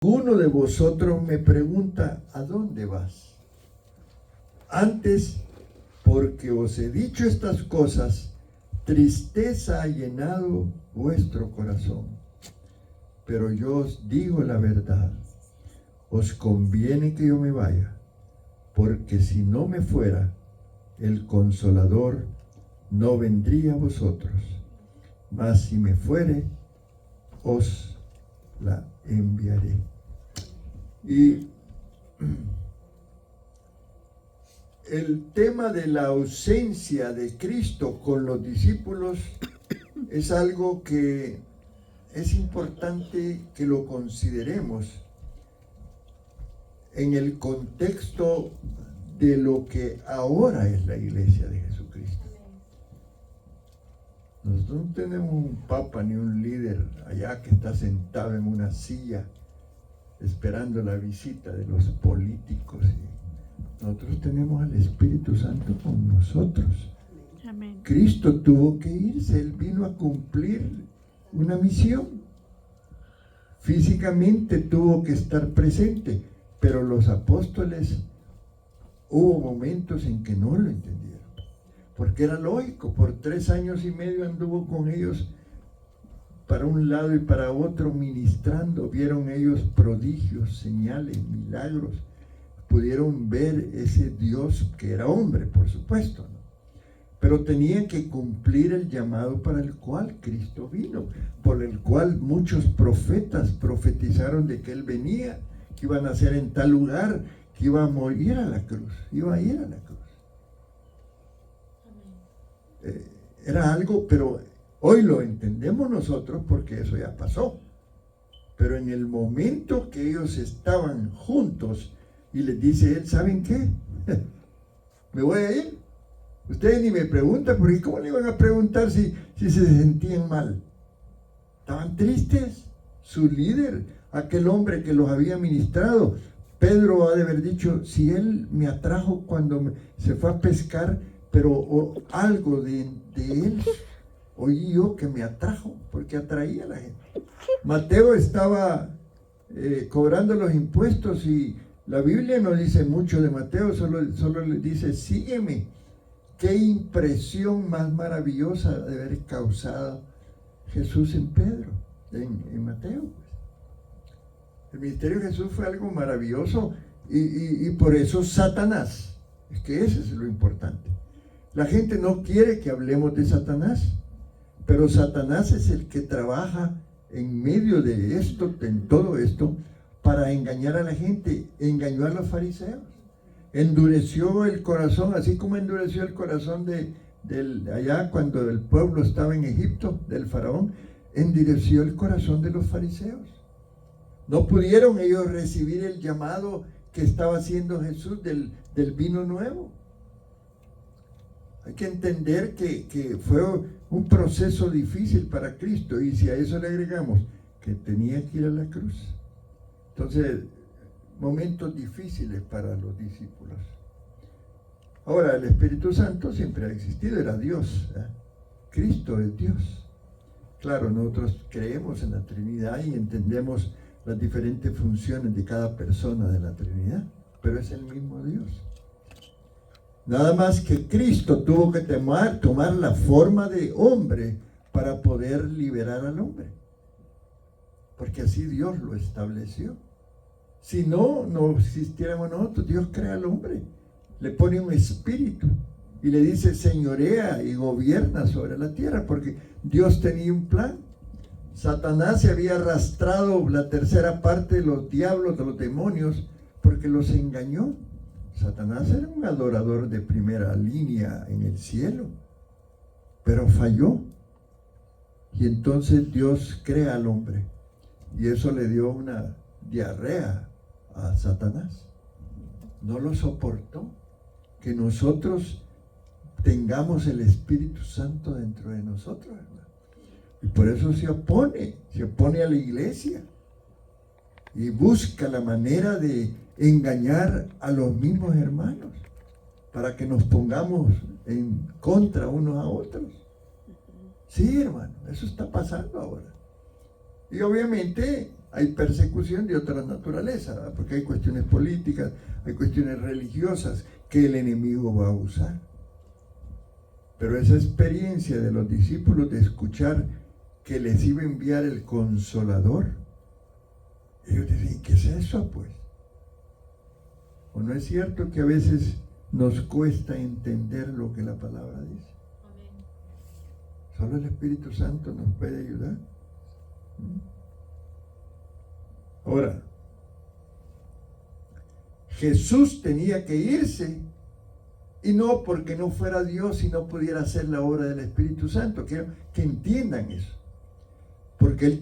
Uno de vosotros me pregunta, ¿a dónde vas? Antes, porque os he dicho estas cosas, tristeza ha llenado vuestro corazón. Pero yo os digo la verdad, os conviene que yo me vaya, porque si no me fuera, el Consolador no vendría a vosotros. Mas si me fuere, os la enviaré. Y el tema de la ausencia de Cristo con los discípulos es algo que es importante que lo consideremos en el contexto de lo que ahora es la iglesia de Jesucristo. Nosotros no tenemos un papa ni un líder allá que está sentado en una silla esperando la visita de los políticos. Nosotros tenemos al Espíritu Santo con nosotros. Amén. Cristo tuvo que irse, Él vino a cumplir una misión. Físicamente tuvo que estar presente, pero los apóstoles hubo momentos en que no lo entendieron, porque era lógico. Por 3 años y medio anduvo con ellos para un lado y para otro ministrando. Vieron ellos prodigios, señales, milagros. Pudieron ver ese Dios que era hombre, por supuesto, ¿no? Pero tenían que cumplir el llamado para el cual Cristo vino, por el cual muchos profetas profetizaron de que Él venía, que iba a nacer en tal lugar, que iba a morir a la cruz, iba a ir a la cruz. Era algo, pero hoy lo entendemos nosotros porque eso ya pasó. Pero en el momento que ellos estaban juntos y les dice Él, ¿saben qué? Me voy a ir. Ustedes ni me preguntan, porque ¿cómo le iban a preguntar si se sentían mal? Estaban tristes. Su líder, aquel hombre que los había ministrado, Pedro ha de haber dicho, si Él me atrajo cuando se fue a pescar, pero algo de Él oí yo que me atrajo, porque atraía a la gente. Mateo estaba cobrando los impuestos y la Biblia no dice mucho de Mateo, solo le dice, sígueme. Qué impresión más maravillosa de haber causado Jesús en Pedro, en Mateo. El ministerio de Jesús fue algo maravilloso y por eso Satanás, es que ese es lo importante. La gente no quiere que hablemos de Satanás, pero Satanás es el que trabaja en medio de esto, en todo esto, para engañar a la gente. Engañó a los fariseos. Endureció el corazón, así como endureció el corazón de allá cuando el pueblo estaba en Egipto, del faraón, endureció el corazón de los fariseos. No pudieron ellos recibir el llamado que estaba haciendo Jesús del vino nuevo. Hay que entender que fue un proceso difícil para Cristo, y si a eso le agregamos que tenía que ir a la cruz. Entonces, momentos difíciles para los discípulos. Ahora, el Espíritu Santo siempre ha existido, era Dios, ¿eh? Cristo es Dios. Claro, nosotros creemos en la Trinidad y entendemos las diferentes funciones de cada persona de la Trinidad, pero es el mismo Dios. Nada más que Cristo tuvo que tomar la forma de hombre para poder liberar al hombre, porque así Dios lo estableció. Si no existiéramos nosotros, Dios crea al hombre, le pone un espíritu y le dice señorea y gobierna sobre la tierra, porque Dios tenía un plan. Satanás se había arrastrado la tercera parte de los diablos, de los demonios, porque los engañó. Satanás era un adorador de primera línea en el cielo, pero falló. Y entonces Dios crea al hombre, y eso le dio una diarrea a Satanás. No lo soportó que nosotros tengamos el Espíritu Santo dentro de nosotros, hermano. Y por eso se opone a la iglesia y busca la manera de engañar a los mismos hermanos para que nos pongamos en contra unos a otros. Sí, hermano, eso está pasando ahora. Y obviamente hay persecución de otra naturaleza, ¿verdad? Porque hay cuestiones políticas, hay cuestiones religiosas que el enemigo va a usar. Pero esa experiencia de los discípulos de escuchar que les iba a enviar el Consolador, ellos dicen, ¿qué es eso, pues? ¿O no es cierto que a veces nos cuesta entender lo que la palabra dice? Amén. Solo el Espíritu Santo nos puede ayudar. Ahora, Jesús tenía que irse, y no porque no fuera Dios y no pudiera hacer la obra del Espíritu Santo. Quiero que entiendan eso. Porque Él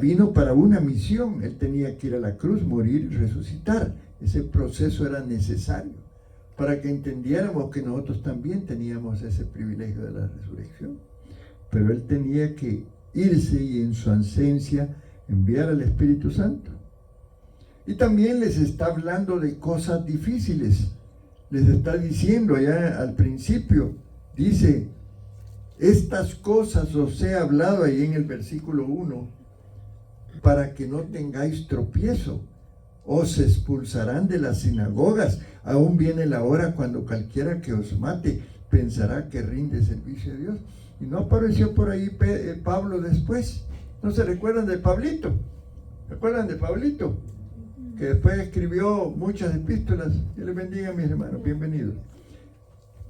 vino para una misión. Él tenía que ir a la cruz, morir y resucitar. Ese proceso era necesario para que entendiéramos que nosotros también teníamos ese privilegio de la resurrección. Pero Él tenía que irse y en su ausencia enviar al Espíritu Santo. Y también les está hablando de cosas difíciles. Les está diciendo allá al principio, dice, estas cosas os he hablado ahí en el versículo 1, para que no tengáis tropiezo. Os expulsarán de las sinagogas. Aún viene la hora cuando cualquiera que os mate pensará que rinde servicio a Dios. Y no apareció por ahí Pablo después. ¿No se recuerdan de Pablito? ¿Se acuerdan de Pablito? Que después escribió muchas epístolas. Dios les bendiga, mis hermanos, bienvenidos.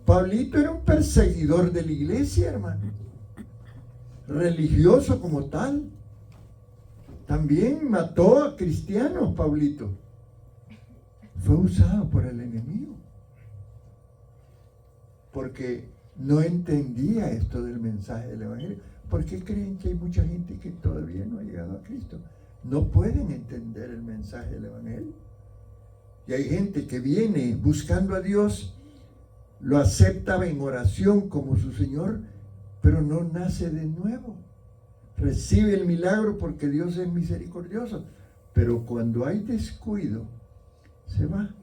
Pablito era un perseguidor de la iglesia, hermano. Religioso como tal. También mató a cristianos, Pablito. Fue usado por el enemigo. Porque no entendía esto del mensaje del Evangelio. ¿Por qué creen que hay mucha gente que todavía no ha llegado a Cristo? No pueden entender el mensaje del Evangelio. Y hay gente que viene buscando a Dios, lo acepta en oración como su Señor, pero no nace de nuevo. Recibe el milagro porque Dios es misericordioso, pero cuando hay descuido, se va.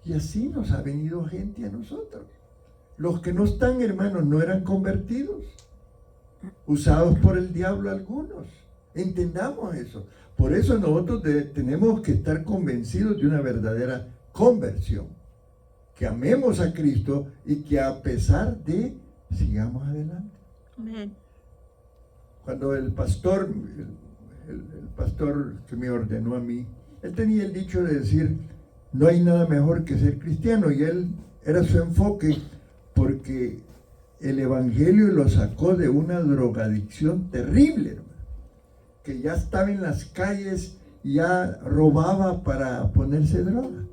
Y así nos ha venido gente a nosotros. Los que no están, hermanos, no eran convertidos, usados por el diablo algunos. Entendamos eso. Por eso nosotros tenemos que estar convencidos de una verdadera conversión. Que amemos a Cristo y que a pesar de, sigamos adelante. Amén. Cuando el pastor que me ordenó a mí, él tenía el dicho de decir, no hay nada mejor que ser cristiano. Y él era su enfoque porque el Evangelio lo sacó de una drogadicción terrible, hermano. Que ya estaba en las calles y ya robaba para ponerse droga.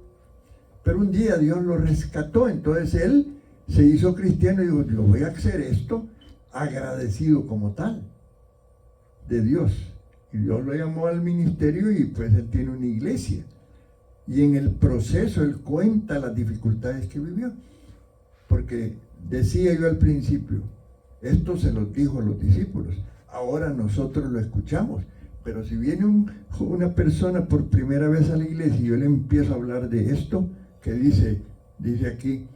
Pero un día Dios lo rescató, entonces él se hizo cristiano y dijo, yo voy a hacer esto agradecido como tal de Dios. Y Dios lo llamó al ministerio y pues él tiene una iglesia. Y en el proceso él cuenta las dificultades que vivió. Porque decía yo al principio, esto se lo dijo a los discípulos. Ahora nosotros lo escuchamos, pero si viene una persona por primera vez a la iglesia y yo le empiezo a hablar de esto, que dice aquí,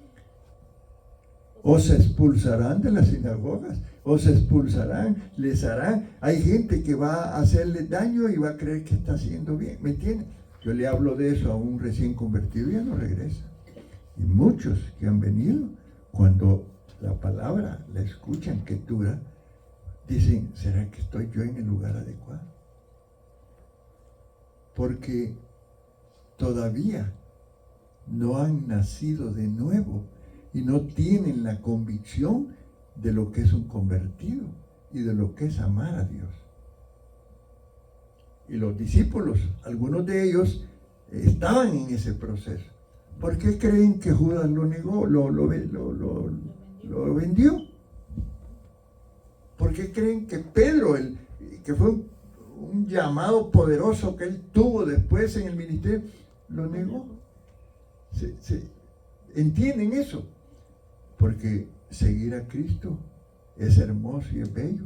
os expulsarán de las sinagogas, os expulsarán, les harán. Hay gente que va a hacerle daño y va a creer que está haciendo bien, ¿me entienden? Yo le hablo de eso a un recién convertido y ya no regresa. Y muchos que han venido, cuando la palabra la escuchan que dura, dicen, ¿será que estoy yo en el lugar adecuado? Porque todavía no han nacido de nuevo y no tienen la convicción de lo que es un convertido y de lo que es amar a Dios. Y los discípulos, algunos de ellos, estaban en ese proceso. ¿Por qué creen que Judas lo negó, lo vendió? ¿Por qué creen que Pedro, que fue un llamado poderoso que él tuvo después en el ministerio, lo negó? ¿Entienden eso? Porque seguir a Cristo es hermoso y es bello,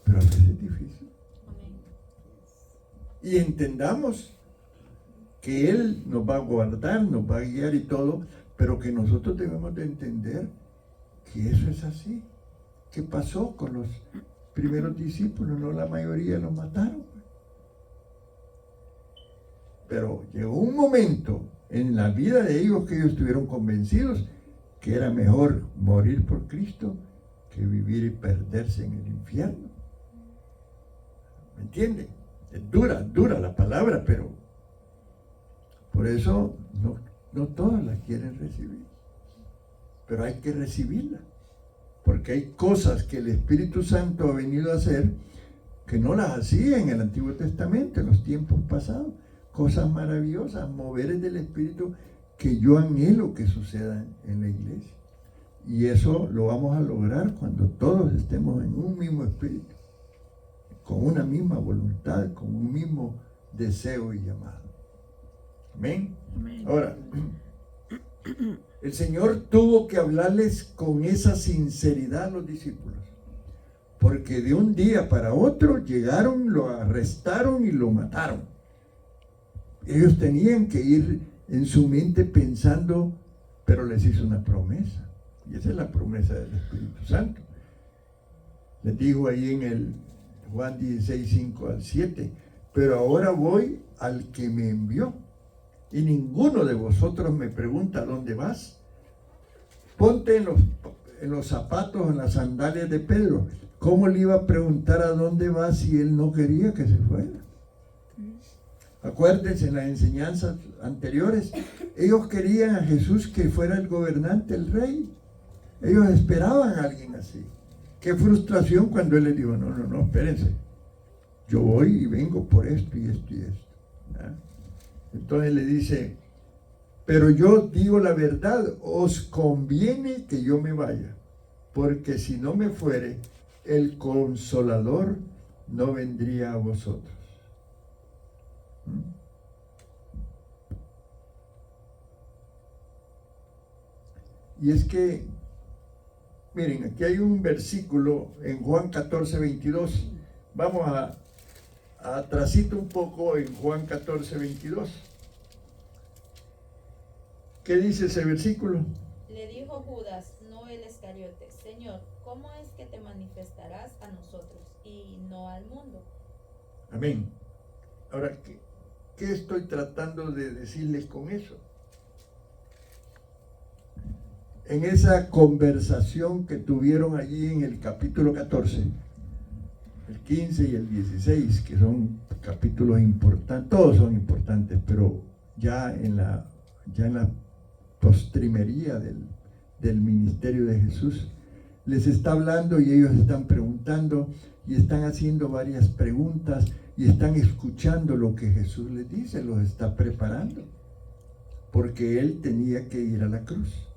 pero a veces es difícil. Y entendamos que Él nos va a guardar, nos va a guiar y todo, pero que nosotros debemos de entender que eso es así. ¿Qué pasó con los primeros discípulos? No, la mayoría los mataron. pero llegó un momento en la vida de ellos que ellos estuvieron convencidos que era mejor morir por Cristo que vivir y perderse en el infierno. ¿Me entiende? Es dura la palabra, pero por eso no todos la quieren recibir. Pero hay que recibirla, porque hay cosas que el Espíritu Santo ha venido a hacer que no las hacía en el Antiguo Testamento, en los tiempos pasados. Cosas maravillosas, moveres del Espíritu que yo anhelo que sucedan en la iglesia. Y eso lo vamos a lograr cuando todos estemos en un mismo espíritu, con una misma voluntad, con un mismo deseo y llamado. Amén. Amén. Ahora, el Señor tuvo que hablarles con esa sinceridad a los discípulos, porque de un día para otro llegaron, lo arrestaron y lo mataron. Ellos tenían que ir en su mente pensando, pero les hizo una promesa. Y esa es la promesa del Espíritu Santo. Les digo ahí en el Juan 16, 5 al 7, pero ahora voy al que me envió. Y ninguno de vosotros me pregunta, ¿dónde vas? Ponte en los zapatos, en las sandalias de Pedro. ¿Cómo le iba a preguntar a dónde va si él no quería que se fuera? Acuérdense, en las enseñanzas anteriores, ellos querían a Jesús que fuera el gobernante, el rey. Ellos esperaban a alguien así. Qué frustración cuando él les dijo, no, espérense. Yo voy y vengo por esto y esto y esto. ¿Ya? Entonces le dice, pero yo digo la verdad, os conviene que yo me vaya, porque si no me fuere, el Consolador no vendría a vosotros. Y es que, miren, aquí hay un versículo en Juan 14, 22. Vamos a atrasito un poco en Juan 14, 22. ¿Qué dice ese versículo? Le dijo Judas, no el Iscariote, Señor, ¿cómo es que te manifestarás a nosotros y no al mundo? Amén. Ahora, ¿qué estoy tratando de decirles con eso? En esa conversación que tuvieron allí en el capítulo 14, el 15 y el 16, que son capítulos importantes, todos son importantes, pero ya en la postrimería del ministerio de Jesús, les está hablando y ellos están preguntando y están haciendo varias preguntas y están escuchando lo que Jesús les dice, los está preparando, porque él tenía que ir a la cruz.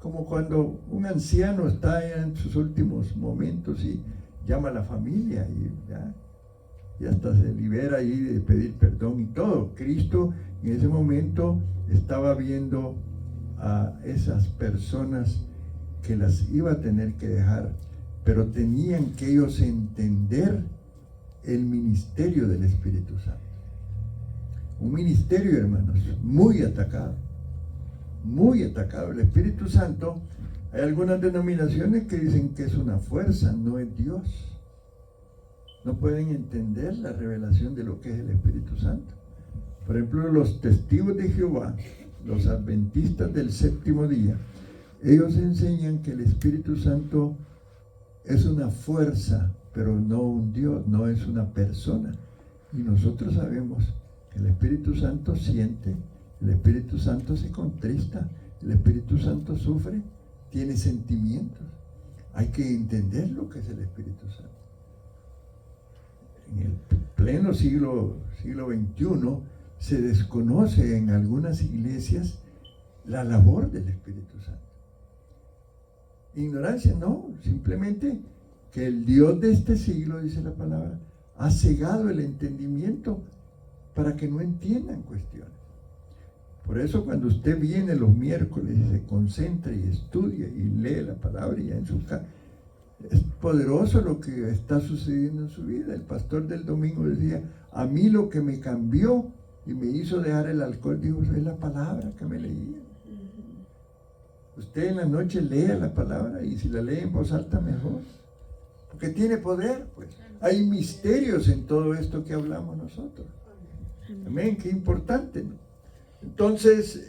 Como cuando un anciano está en sus últimos momentos y llama a la familia y hasta se libera ahí de pedir perdón y todo. Cristo en ese momento estaba viendo a esas personas que las iba a tener que dejar, pero tenían que ellos entender el ministerio del Espíritu Santo. Un ministerio, hermanos, muy atacado. Muy atacado. El Espíritu Santo, hay algunas denominaciones que dicen que es una fuerza, no es Dios. No pueden entender la revelación de lo que es el Espíritu Santo. Por ejemplo, los testigos de Jehová, los adventistas del séptimo día, ellos enseñan que el Espíritu Santo es una fuerza, pero no un Dios, no es una persona. Y nosotros sabemos que el Espíritu Santo siente, el Espíritu Santo se contrista, el Espíritu Santo sufre, tiene sentimientos. Hay que entender lo que es el Espíritu Santo. En el pleno siglo XXI se desconoce en algunas iglesias la labor del Espíritu Santo. Ignorancia, no, simplemente que el Dios de este siglo, dice la palabra, ha cegado el entendimiento para que no entiendan cuestiones. Por eso cuando usted viene los miércoles y se concentra y estudia y lee la palabra y ya en su casa, es poderoso lo que está sucediendo en su vida. El pastor del domingo decía, a mí lo que me cambió y me hizo dejar el alcohol, digo, es la palabra que me leía. Usted en la noche lea la palabra y si la lee en voz alta mejor, porque tiene poder, pues. Hay misterios en todo esto que hablamos nosotros. Amén, qué importante, ¿no? Entonces,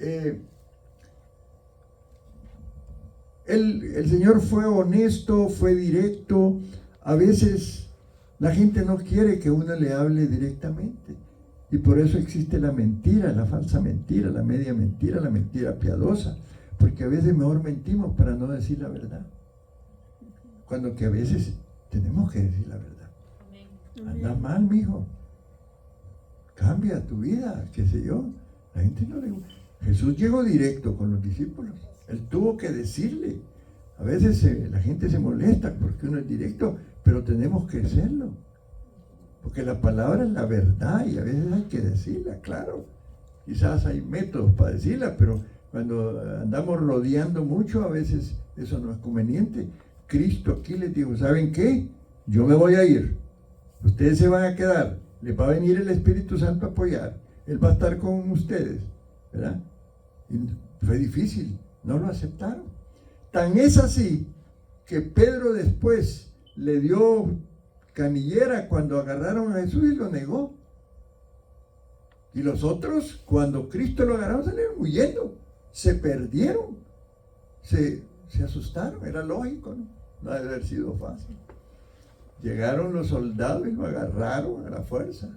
el Señor fue honesto, fue directo. A veces la gente no quiere que uno le hable directamente. Y por eso existe la mentira, la falsa mentira, la media mentira, la mentira piadosa. Porque a veces mejor mentimos para no decir la verdad. Cuando que a veces tenemos que decir la verdad. Anda mal, mijo. Cambia tu vida, qué sé yo. La gente no le gusta. Jesús llegó directo con los discípulos. Él tuvo que decirle. A veces la gente se molesta porque uno es directo, pero tenemos que serlo. Porque la palabra es la verdad y a veces hay que decirla, claro. Quizás hay métodos para decirla, pero cuando andamos rodeando mucho, a veces eso no es conveniente. Cristo aquí les dijo, ¿saben qué? Yo me voy a ir. Ustedes se van a quedar. Les va a venir el Espíritu Santo a apoyar. Él va a estar con ustedes, ¿verdad? Y fue difícil, no lo aceptaron. Tan es así que Pedro después le dio canillera cuando agarraron a Jesús y lo negó. Y los otros, cuando Cristo lo agarraron, salieron huyendo, se perdieron, se asustaron, era lógico, ¿no? No debe haber sido fácil. Llegaron los soldados y lo agarraron a la fuerza.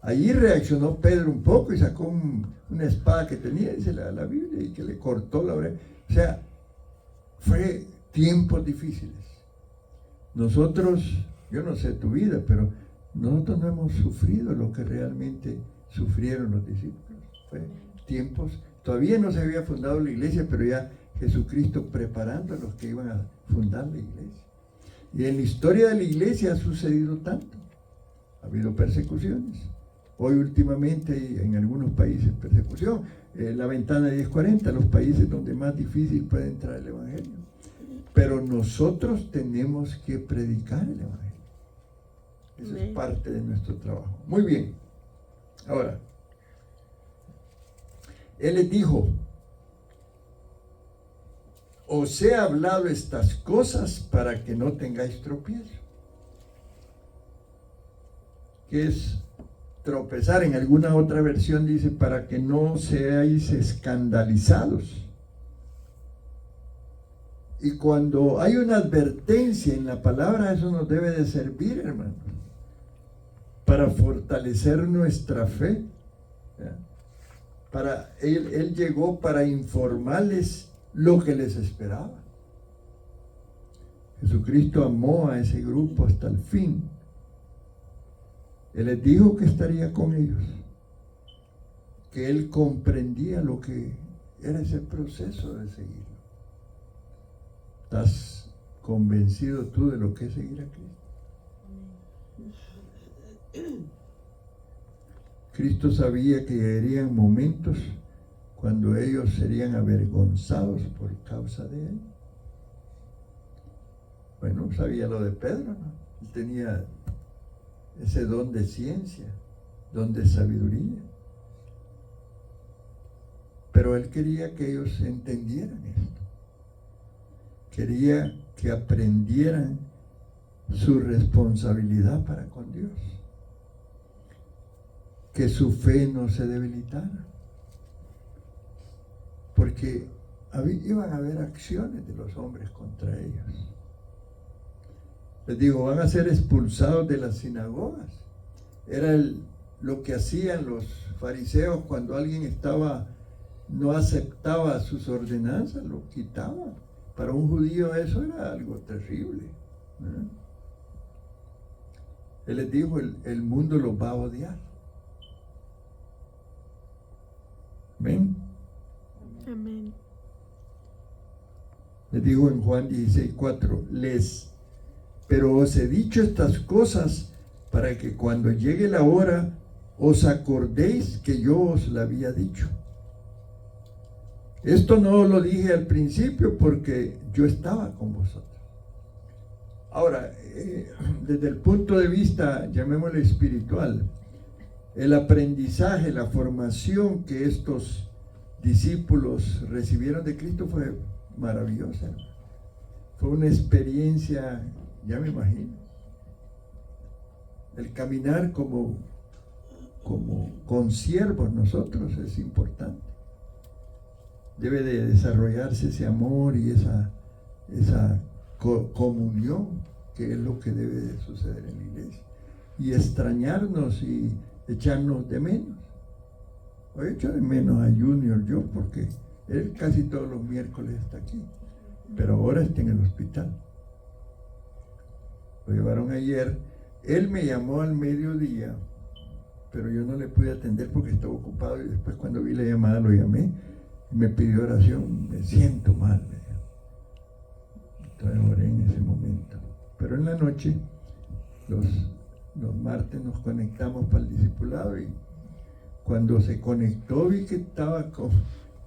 Allí reaccionó Pedro un poco y sacó una espada que tenía, dice la Biblia, y que le cortó la oreja. O sea, fue tiempos difíciles. Nosotros, yo no sé tu vida, pero nosotros no hemos sufrido lo que realmente sufrieron los discípulos. Fue tiempos, todavía no se había fundado la iglesia, pero ya Jesucristo preparando a los que iban a fundar la iglesia. Y en la historia de la iglesia ha sucedido tanto. Ha habido persecuciones. Hoy últimamente hay en algunos países persecución. La ventana de 1040, los países donde más difícil puede entrar el evangelio. Pero nosotros tenemos que predicar el evangelio. Eso es parte de nuestro trabajo. Muy bien. Ahora, Él les dijo, os he hablado estas cosas para que no tengáis tropiezo. ¿Qué es tropezar? En alguna otra versión dice, para que no seáis escandalizados. Y cuando hay una advertencia en la palabra, eso nos debe de servir, hermanos, para fortalecer nuestra fe. Él llegó para informarles lo que les esperaba. Jesucristo amó a ese grupo hasta el fin. Él les dijo que estaría con ellos, que Él comprendía lo que era ese proceso de seguirlo. ¿Estás convencido tú de lo que es seguir a Cristo? Cristo sabía que llegarían momentos cuando ellos serían avergonzados por causa de Él. Bueno, sabía lo de Pedro, ¿no? Él tenía ese don de ciencia, don de sabiduría. Pero Él quería que ellos entendieran esto. Quería que aprendieran su responsabilidad para con Dios. Que su fe no se debilitara. Porque iban a haber acciones de los hombres contra ellos. Les digo, van a ser expulsados de las sinagogas. Era lo que hacían los fariseos cuando alguien no aceptaba sus ordenanzas, lo quitaban. Para un judío eso era algo terrible. Él les dijo, el mundo los va a odiar. Amén. Amén. Les dijo en Juan 16:4, pero os he dicho estas cosas para que cuando llegue la hora os acordéis que yo os la había dicho. Esto no lo dije al principio porque yo estaba con vosotros. Ahora, desde el punto de vista, llamémosle espiritual, el aprendizaje, la formación que estos discípulos recibieron de Cristo fue maravillosa. Fue una experiencia, ya me imagino, el caminar como como consiervos nosotros es importante. Debe de desarrollarse ese amor y esa comunión, que es lo que debe de suceder en la iglesia. Y extrañarnos y echarnos de menos. Hoy echo de menos a Junior yo, porque él casi todos los miércoles está aquí, pero ahora está en el hospital. Lo llevaron ayer. Él me llamó al mediodía, pero yo no le pude atender porque estaba ocupado, y después cuando vi la llamada lo llamé y me pidió oración. Me siento mal, me dijo. Entonces oré en ese momento. Pero en la noche, los martes nos conectamos para el discipulado, y cuando se conectó vi que estaba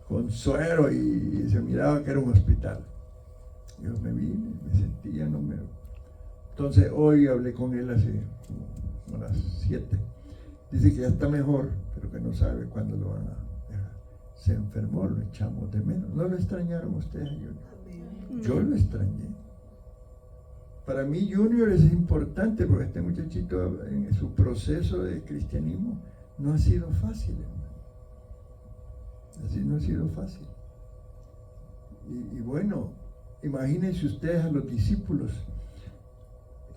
con suero y se miraba que era un hospital. Yo me vine, me sentía, no me... Entonces hoy hablé con él hace como las 7. Dice que ya está mejor, pero que no sabe cuándo lo van a dejar. Se enfermó, lo echamos de menos. ¿No lo extrañaron ustedes a Junior? Yo lo extrañé. Para mí Junior es importante porque este muchachito en su proceso de cristianismo no ha sido fácil, hermano. Así no ha sido fácil. Y bueno, imagínense ustedes a los discípulos.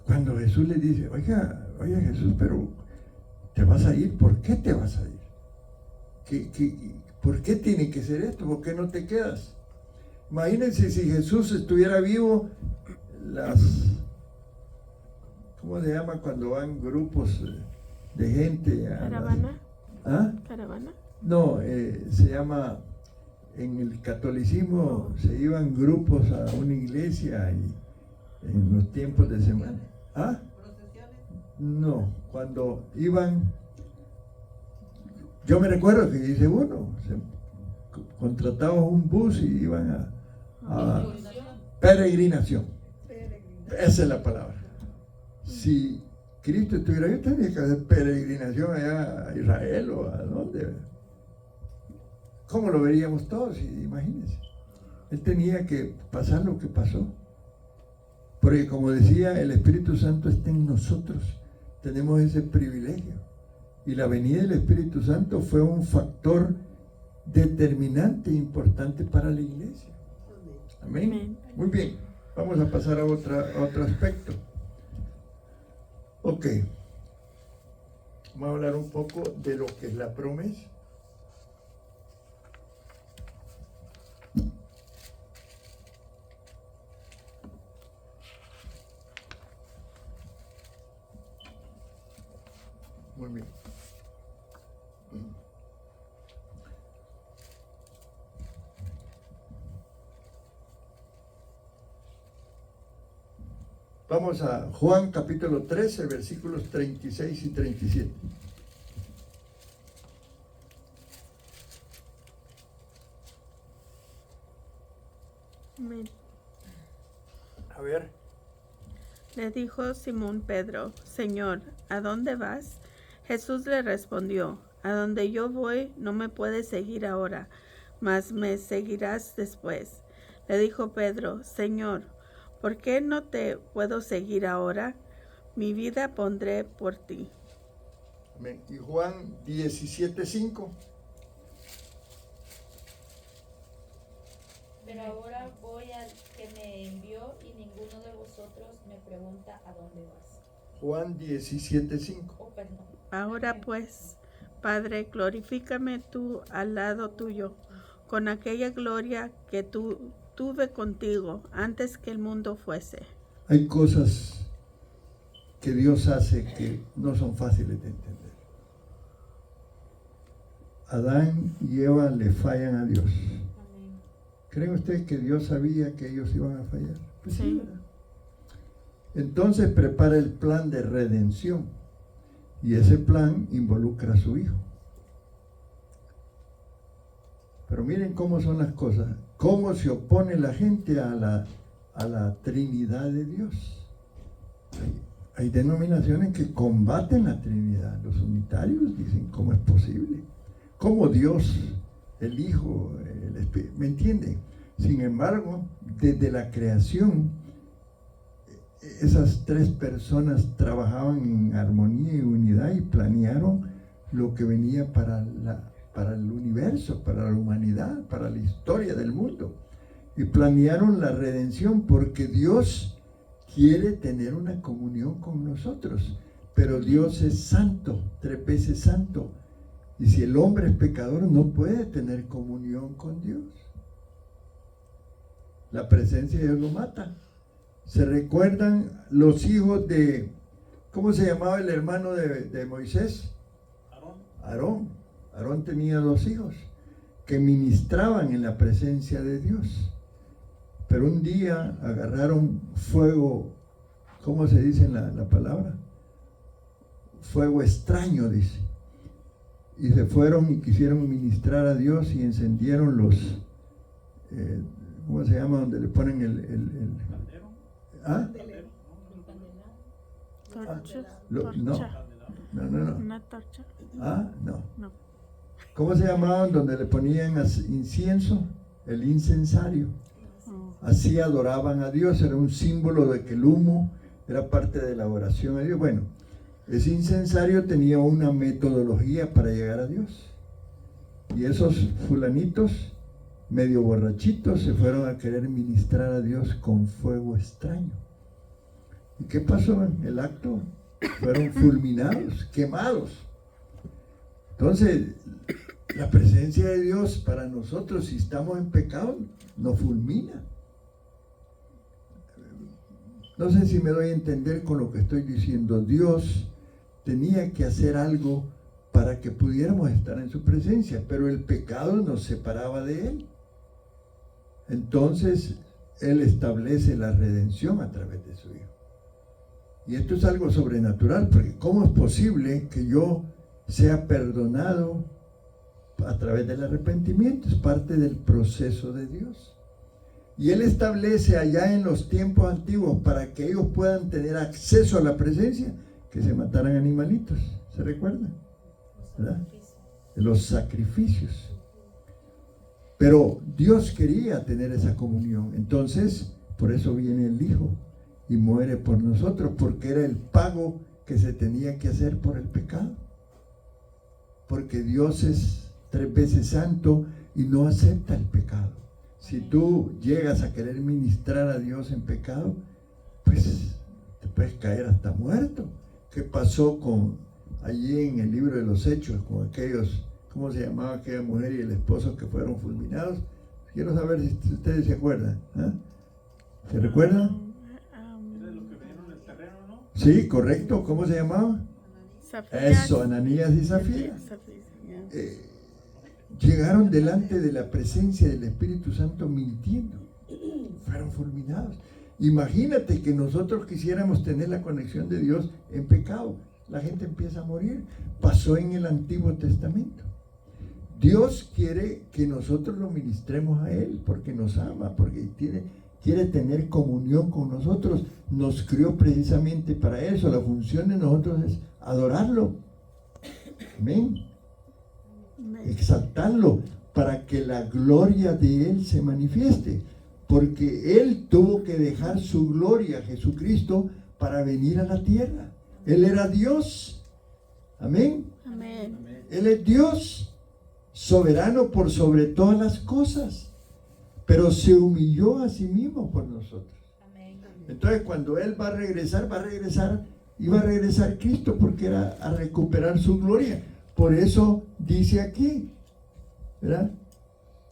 Cuando Jesús les dice, oiga Jesús, pero te vas a ir, ¿por qué te vas a ir? ¿Por qué tiene que ser esto? ¿Por qué no te quedas? Imagínense si Jesús estuviera vivo, ¿cómo se llama cuando van grupos de gente? ¿Caravana? ¿Ah? ¿Caravana? No, se llama, en el catolicismo se iban grupos a una iglesia y en los tiempos de semana. ¿Ah? ¿Procesiones? No, cuando iban, yo me recuerdo que hice uno, contrataba un bus y iban a peregrinación. Esa es la palabra. Si Cristo estuviera ahí, tenía que hacer peregrinación allá a Israel o a dónde. ¿Cómo lo veríamos todos? Imagínense. Él tenía que pasar lo que pasó. Porque como decía, el Espíritu Santo está en nosotros. Tenemos ese privilegio. Y la venida del Espíritu Santo fue un factor determinante e importante para la iglesia. Amén. Amén. Muy bien. Vamos a pasar a otro aspecto. Ok. Vamos a hablar un poco de lo que es la promesa. Muy bien. Vamos a Juan capítulo 13, versículos 36 y 37. Amén. A ver. Le dijo Simón Pedro, Señor, ¿a dónde vas? Jesús le respondió, a donde yo voy no me puedes seguir ahora, mas me seguirás después. Le dijo Pedro, Señor, ¿por qué no te puedo seguir ahora? Mi vida pondré por ti. Amén. Y Juan 17:5. Pero ahora voy al que me envió y ninguno de vosotros me pregunta a dónde vas. Juan 17:5. Oh, perdón. Ahora pues, Padre, glorifícame tú al lado tuyo, con aquella gloria que tuve contigo antes que el mundo fuese. Hay cosas que Dios hace que no son fáciles de entender. Adán y Eva le fallan a Dios. Amén. ¿Creen ustedes que Dios sabía que ellos iban a fallar? Pues Sí. ¿verdad? Entonces prepara el plan de redención y ese plan involucra a su Hijo. Pero miren cómo son las cosas, cómo se opone la gente a la Trinidad de Dios. Hay denominaciones que combaten la Trinidad. Los unitarios dicen, ¿cómo es posible? ¿Cómo Dios, el Hijo, el Espíritu? ¿Me entienden? Sin embargo, desde la creación, esas tres personas trabajaban en armonía y unidad y planearon lo que venía para el universo, para la humanidad, para la historia del mundo. Y planearon la redención porque Dios quiere tener una comunión con nosotros. Pero Dios es santo, 3 veces santo. Y si el hombre es pecador, no puede tener comunión con Dios. La presencia de Dios lo mata. ¿Se recuerdan los hijos de, cómo se llamaba el hermano de Moisés? Aarón. Aarón tenía 2 hijos que ministraban en la presencia de Dios. Pero un día agarraron fuego, ¿cómo se dice en la palabra? Fuego extraño, dice. Y se fueron y quisieron ministrar a Dios y encendieron los, ¿cómo se llama? Donde le ponen el ¿ah? Torchas. No. Una torcha. Ah, no. No. ¿Cómo se llamaban? Donde le ponían incienso, el incensario. Oh. Así adoraban a Dios, era un símbolo de que el humo era parte de la oración a Dios. Bueno, ese incensario tenía una metodología para llegar a Dios. Y esos fulanitos, medio borrachitos, se fueron a querer ministrar a Dios con fuego extraño. ¿Y qué pasó en el acto? Fueron fulminados, quemados. Entonces, la presencia de Dios para nosotros, si estamos en pecado, nos fulmina. No sé si me doy a entender con lo que estoy diciendo. Dios tenía que hacer algo para que pudiéramos estar en su presencia, pero el pecado nos separaba de Él. Entonces, Él establece la redención a través de su Hijo. Y esto es algo sobrenatural, porque ¿cómo es posible que yo sea perdonado a través del arrepentimiento? Es parte del proceso de Dios. Y Él establece allá en los tiempos antiguos, para que ellos puedan tener acceso a la presencia, que se mataran animalitos. ¿Se recuerdan? ¿Verdad? Los sacrificios. Pero Dios quería tener esa comunión. Entonces, por eso viene el Hijo y muere por nosotros, porque era el pago que se tenía que hacer por el pecado. Porque Dios es 3 veces santo y no acepta el pecado. Si tú llegas a querer ministrar a Dios en pecado, pues te puedes caer hasta muerto. ¿Qué pasó allí en el libro de los Hechos con aquellos, cómo se llamaba aquella mujer y el esposo que fueron fulminados? Quiero saber si ustedes se acuerdan. ¿Eh? ¿Se recuerdan? ¿De los que vinieron del terreno, no? Sí, correcto. ¿Cómo se llamaba? Eso, Ananías y Zafira. Llegaron delante de la presencia del Espíritu Santo mintiendo. Fueron fulminados. Imagínate que nosotros quisiéramos tener la conexión de Dios en pecado. La gente empieza a morir. Pasó en el Antiguo Testamento. Dios quiere que nosotros lo ministremos a Él porque nos ama, porque quiere tener comunión con nosotros. Nos crió precisamente para eso. La función de nosotros es adorarlo. Amén. Exaltarlo para que la gloria de Él se manifieste. Porque Él tuvo que dejar su gloria, Jesucristo, para venir a la tierra. Él era Dios. Amén. Amén. Él es Dios, soberano por sobre todas las cosas. Pero se humilló a sí mismo por nosotros. Amén. Entonces cuando Él iba a regresar Cristo, porque era a recuperar su gloria. Por eso dice aquí, ¿verdad?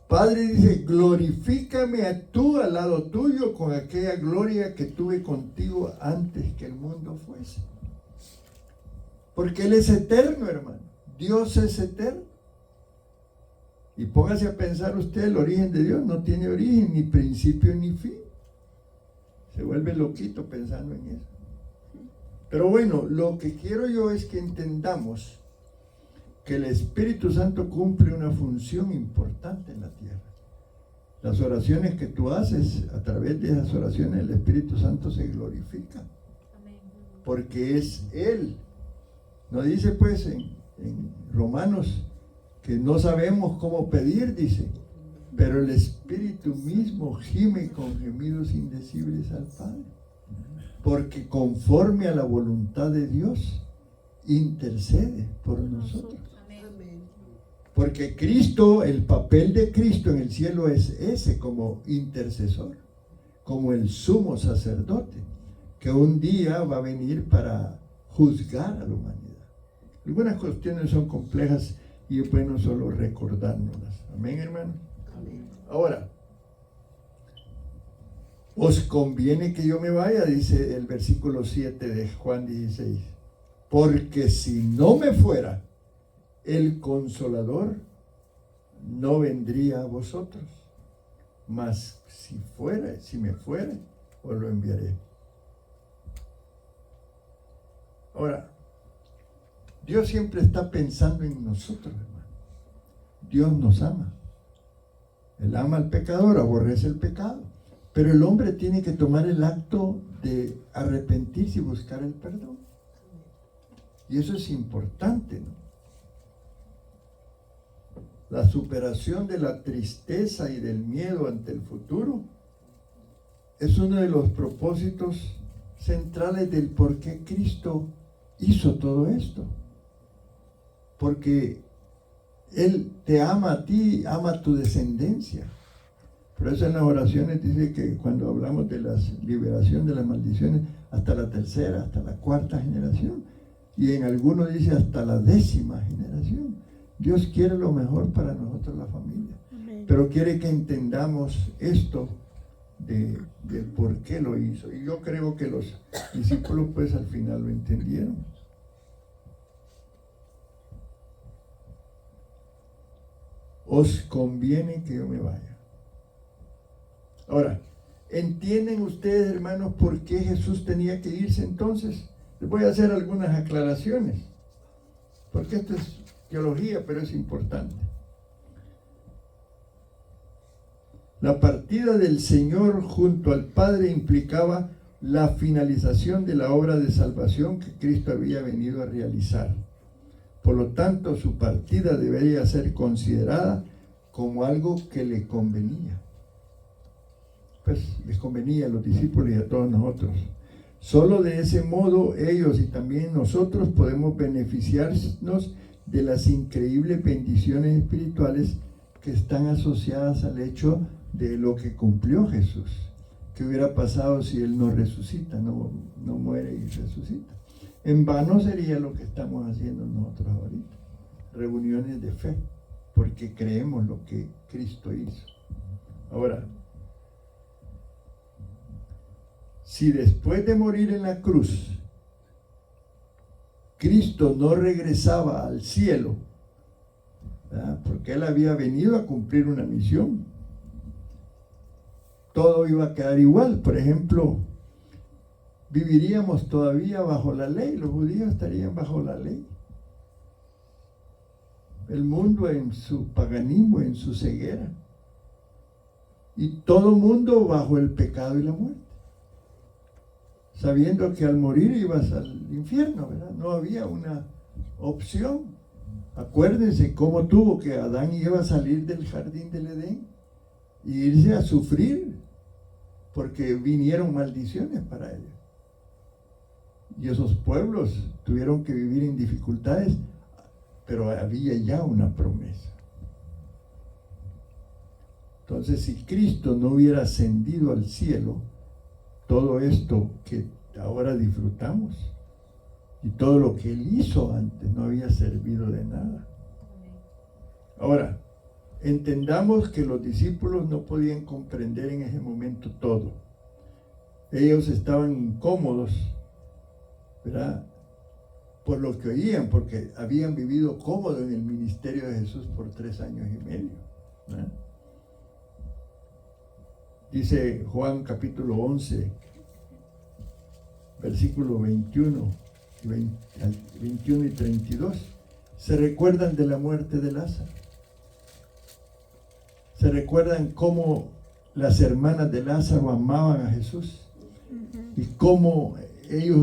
Padre dice, glorifícame a tú al lado tuyo con aquella gloria que tuve contigo antes que el mundo fuese. Porque Él es eterno, hermano. Dios es eterno. Y póngase a pensar usted, el origen de Dios no tiene origen, ni principio, ni fin. Se vuelve loquito pensando en eso. Pero bueno, lo que quiero yo es que entendamos que el Espíritu Santo cumple una función importante en la tierra. Las oraciones que tú haces, a través de esas oraciones el Espíritu Santo se glorifica. Amén. Porque es Él. No dice pues en Romanos que no sabemos cómo pedir, dice, pero el Espíritu mismo gime con gemidos indecibles al Padre. Porque conforme a la voluntad de Dios, intercede por nosotros. Amén. Porque Cristo, el papel de Cristo en el cielo es ese, como intercesor, como el sumo sacerdote, que un día va a venir para juzgar a la humanidad. Algunas cuestiones son complejas y es bueno solo recordárnoslas. Amén, hermano. Ahora, os conviene que yo me vaya, dice el versículo 7 de Juan 16, porque si no me fuera, el Consolador no vendría a vosotros, mas si me fuera, os lo enviaré. Ahora, Dios siempre está pensando en nosotros, hermano. Dios nos ama. Él ama al pecador, aborrece el pecado. Pero el hombre tiene que tomar el acto de arrepentirse y buscar el perdón. Y eso es importante, ¿no? La superación de la tristeza y del miedo ante el futuro es uno de los propósitos centrales del por qué Cristo hizo todo esto. Porque Él te ama a ti, ama a tu descendencia. Por eso en las oraciones dice que cuando hablamos de la liberación de las maldiciones, hasta la tercera, hasta la cuarta generación. Y en algunos dice hasta la 10ª generación. Dios quiere lo mejor para nosotros, la familia. Amén. Pero quiere que entendamos esto de por qué lo hizo. Y yo creo que los discípulos pues al final lo entendieron. Os conviene que yo me vaya. Ahora, ¿entienden ustedes, hermanos, por qué Jesús tenía que irse entonces? Les voy a hacer algunas aclaraciones, porque esto es teología, pero es importante. La partida del Señor junto al Padre implicaba la finalización de la obra de salvación que Cristo había venido a realizar. Por lo tanto, su partida debería ser considerada como algo que le convenía. Pues les convenía a los discípulos y a todos nosotros. Solo de ese modo ellos y también nosotros podemos beneficiarnos de las increíbles bendiciones espirituales que están asociadas al hecho de lo que cumplió Jesús. ¿Qué hubiera pasado si Él no resucita, no muere y resucita? En vano sería lo que estamos haciendo nosotros ahorita, reuniones de fe, porque creemos lo que Cristo hizo. Ahora, si después de morir en la cruz, Cristo no regresaba al cielo, ¿verdad? Porque Él había venido a cumplir una misión, todo iba a quedar igual. Por ejemplo, viviríamos todavía bajo la ley, los judíos estarían bajo la ley. El mundo en su paganismo, en su ceguera. Y todo mundo bajo el pecado y la muerte. Sabiendo que al morir ibas al infierno, ¿verdad? No había una opción. Acuérdense cómo tuvo que Adán y Eva salir del jardín del Edén e irse a sufrir, porque vinieron maldiciones para ellos. Y esos pueblos tuvieron que vivir en dificultades, pero había ya una promesa. Entonces, si Cristo no hubiera ascendido al cielo, todo esto que ahora disfrutamos y todo lo que Él hizo antes no había servido de nada. Ahora, entendamos que los discípulos no podían comprender en ese momento todo. Ellos estaban incómodos, ¿verdad?, por lo que oían, porque habían vivido cómodo en el ministerio de Jesús por 3 años y medio, ¿verdad? Dice Juan capítulo 11, versículo 21 y 32. ¿Se recuerdan de la muerte de Lázaro? ¿Se recuerdan cómo las hermanas de Lázaro amaban a Jesús? Y cómo ellos